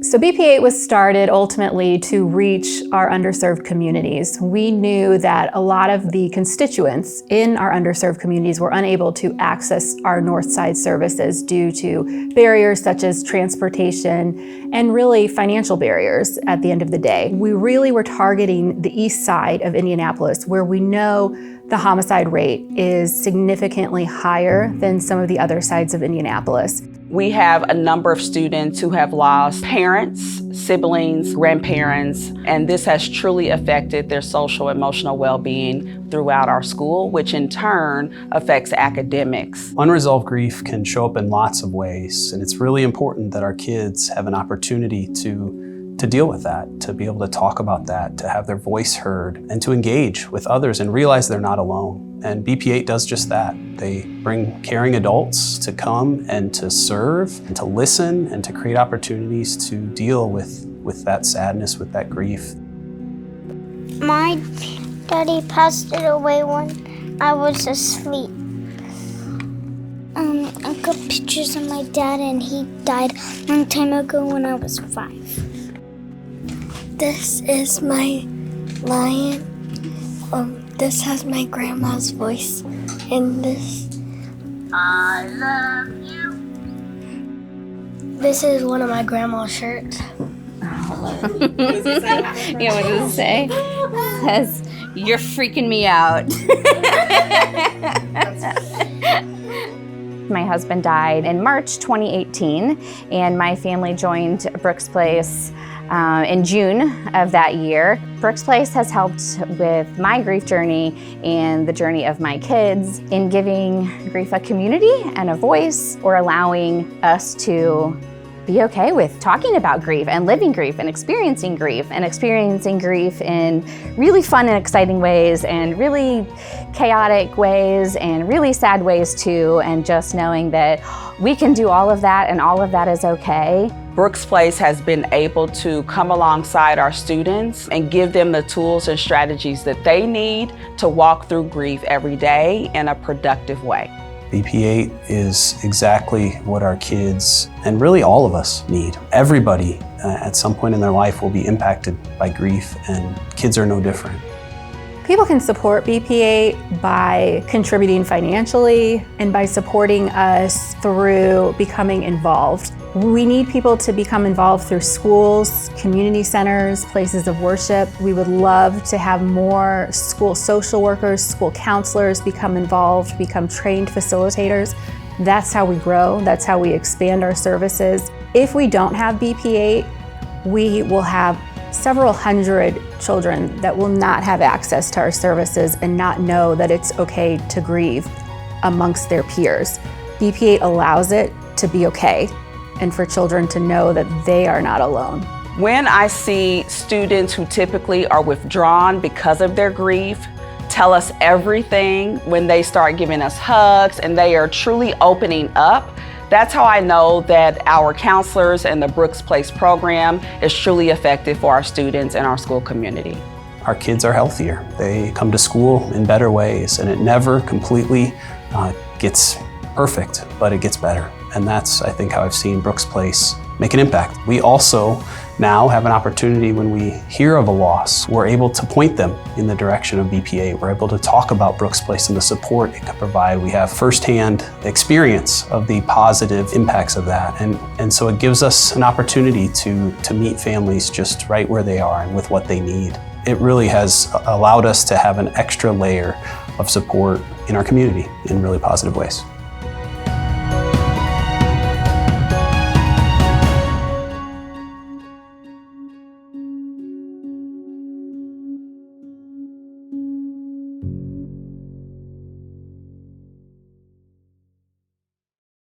So BP8 was started ultimately to reach our underserved communities. We knew that a lot of the constituents in our underserved communities were unable to access our north side services due to barriers such as transportation and really financial barriers at the end of the day. We really were targeting the east side of Indianapolis, where we know the homicide rate is significantly higher than some of the other sides of Indianapolis. We have a number of students who have lost parents, siblings, grandparents, and this has truly affected their social and emotional well-being throughout our school, which in turn affects academics. Unresolved grief can show up in lots of ways, and it's really important that our kids have an opportunity to deal with that, to be able to talk about that, to have their voice heard, and to engage with others and realize they're not alone. And BP8 does just that. They bring caring adults to come and to serve and to listen and to create opportunities to deal with that sadness, with that grief. My daddy passed away when I was asleep. I got pictures of my dad, and he died a long time ago when I was 5. This is my lion. This has my grandma's voice, and this. I love you. This is one of my grandma's shirts. What does it say? Yeah, what does it say? It says, "You're freaking me out." My husband died in March 2018, and my family joined Brooke's Place in June of that year. Brooke's Place has helped with my grief journey and the journey of my kids in giving grief a community and a voice, or allowing us to be okay with talking about grief and living grief and experiencing grief in really fun and exciting ways, and really chaotic ways, and really sad ways too, and just knowing that we can do all of that and all of that is okay. Brooke's Place has been able to come alongside our students and give them the tools and strategies that they need to walk through grief every day in a productive way. BP8 is exactly what our kids, and really all of us, need. Everybody at some point in their life will be impacted by grief, and kids are no different. People can support BP8 by contributing financially and by supporting us through becoming involved. We need people to become involved through schools, community centers, places of worship. We would love to have more school social workers, school counselors become involved, become trained facilitators. That's how we grow. That's how we expand our services. If we don't have BP8, we will have several hundred children that will not have access to our services and not know that it's okay to grieve amongst their peers. BP8 allows it to be okay, and for children to know that they are not alone. When I see students who typically are withdrawn because of their grief tell us everything, when they start giving us hugs and they are truly opening up, that's how I know that our counselors and the Brooke's Place program is truly effective for our students and our school community. Our kids are healthier. They come to school in better ways, and it never completely gets perfect, but it gets better. And that's, I think, how I've seen Brooke's Place make an impact. We also now have an opportunity, when we hear of a loss, we're able to point them in the direction of BP8. We're able to talk about Brooke's Place and the support it can provide. We have firsthand experience of the positive impacts of that. And so it gives us an opportunity to meet families just right where they are and with what they need. It really has allowed us to have an extra layer of support in our community in really positive ways.